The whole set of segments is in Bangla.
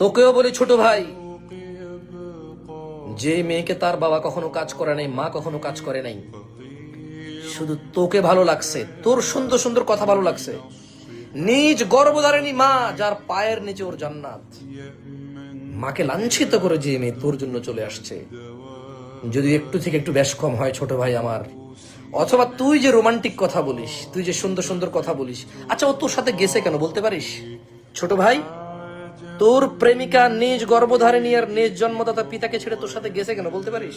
তোকেও বলি ছোট ভাই, যে মেয়েকে তার বাবা কখনো কাজ করে নাই, মা কখনো কাজ করে নাই, শুধু তোকে ভালো লাগছে, তোর সুন্দর সুন্দর কথা ভালো লাগছে, নিজ গর্ভধারিণী মা যার পায়ের নিচে ওর জান্নাত, মাকে লাঞ্ছিত করে যে মেয়ে তোর জন্য চলে আসছে, যদি একটু থেকে একটু বেশ কম হয় ছোট ভাই আমার, অথবা তুই যে রোমান্টিক কথা বলিস, তুই যে সুন্দর সুন্দর কথা বলিস, আচ্ছা ও তোর সাথে গেছে কেন বলতে পারিস ছোট ভাই? তোর প্রেমিকা নিজ গর্ভধারিণী আর নিজ জন্মদাতা পিতাকে ছেড়ে তোর সাথে গেছে কেন বলতে পারিস?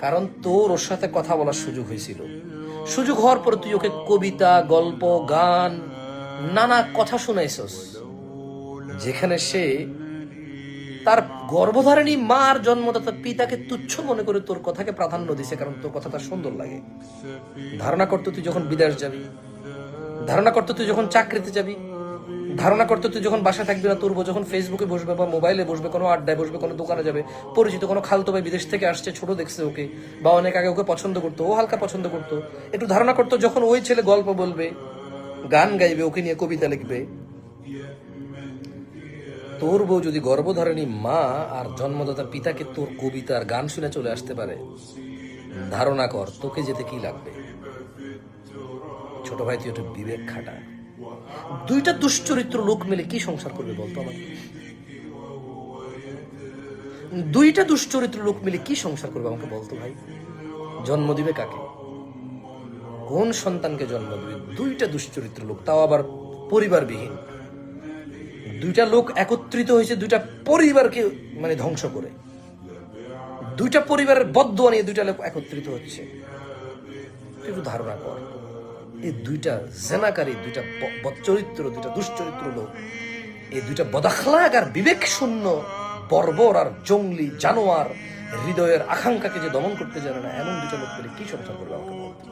কারণ তোর ওর সাথে কথা বলার সুযোগ হয়েছিল। সুযোগ হওয়ার পর তুই ওকে কবিতা, গল্প, গান, নানা কথা শুনাইছস, যেখানে সে তার গর্ভধারিণী মার জন্মদাতা পিতাকে তুচ্ছ মনে করে তোর কথাকে প্রাধান্য দিছে, কারণ তোর কথা তার সুন্দর লাগে। ধারণা করতো তুই যখন বিদেশ যাবি, ধারণা করতো তুই যখন চাকরিতে যাবি, ধারণা করতো তুই যখন বাসা থাকবি না, তোর বউ যখন ফেসবুকে বসবে বা মোবাইলে বসবে, কোনো আড্ডায় বসবে, কোনো দোকানে যাবে, পরিচিত কোনো খালতো ভাই বিদেশ থেকে আসছে, ছোট দেখছে ওকে, বা অনেক আগে ওকে পছন্দ করতো, ও হালকা পছন্দ করতো, একটু ধারণা করতো যখন ওই ছেলে গল্প বলবে, গান গাইবে, ওকে নিয়ে কবিতা লিখবে, তোর বউ যদি গর্ভধারিণী মা আর জন্মদাতা পিতাকে তোর কবিতা আর গান শুনে চলে আসতে পারে, ধারণা কর তোকে যেতে কি লাগবে। ছোট ভাই তুই একটু বিবেক খাটা। দুইটা দুশ্চরিত্র লোক মিলে কি সংসার করবে বলতো আমাকে? দুইটা দুশ্চরিত্র লোক মিলে কি সংসার করবে আমাকে বলতো ভাই? জন্ম দিবে কাকে? কোন সন্তানকে জন্ম দিবে? দুইটা দুশ্চরিত্র লোক, তাও আবার পরিবারবিহীন। দুইটা লোক একত্রিত হয়েছে দুইটা পরিবারকে মানে ধ্বংস করে, দুইটা পরিবারের বদদোয়া নিয়ে দুইটা লোক একত্রিত হচ্ছে। একটু ধারণা কর, এই দুইটা জেনাকারী, দুইটা বদচরিত্র, দুইটা দুশ্চরিত্র লোক, এই দুইটা বদাখলাক আর বিবেক শূন্য বর্বর আর জঙ্গলি জানোয়ার হৃদয়ের আকাঙ্ক্ষাকে যে দমন করতে জানে না, এমন দুইটা লোক পেলে কি সংসার করবে আমাকে বলতে?